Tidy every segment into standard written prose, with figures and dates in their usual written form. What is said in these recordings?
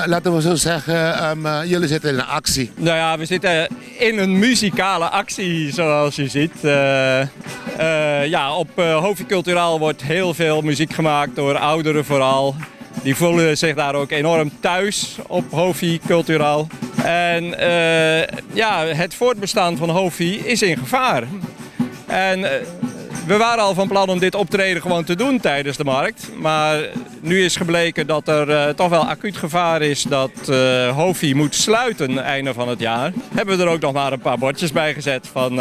laten we zo zeggen, jullie zitten in een actie. Nou ja, we zitten in een muzikale actie, zoals je ziet. Op Hovi Culturaal wordt heel veel muziek gemaakt door ouderen vooral. Die voelen zich daar ook enorm thuis op Hovi Culturaal. En het voortbestaan van Hovi is in gevaar. En we waren al van plan om dit optreden gewoon te doen tijdens de markt. Maar nu is gebleken dat er toch wel acuut gevaar is dat Hovi moet sluiten einde van het jaar. Hebben we er ook nog maar een paar bordjes bij gezet van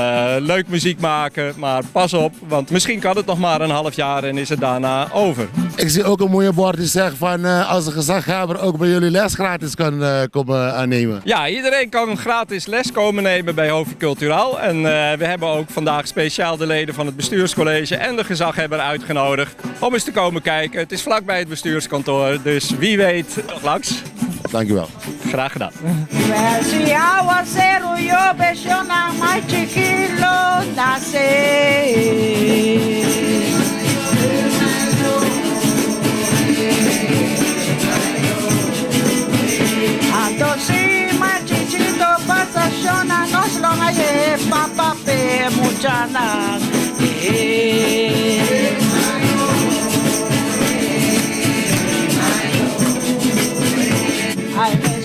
leuk muziek maken, maar pas op. Want misschien kan het nog maar een half jaar en is het daarna over. Ik zie ook een mooie bord die zegt van als een gezaghebber ook bij jullie les gratis kan komen aannemen. Ja, iedereen kan gratis les komen nemen bij Hovi Culturaal. En we hebben ook vandaag speciaal de leden van het bestuurscollege en de gezaghebber uitgenodigd om eens te komen kijken. Het is vlakbij het bestuurskantoor, dus wie weet langs. Dankjewel. Graag gedaan. Ay,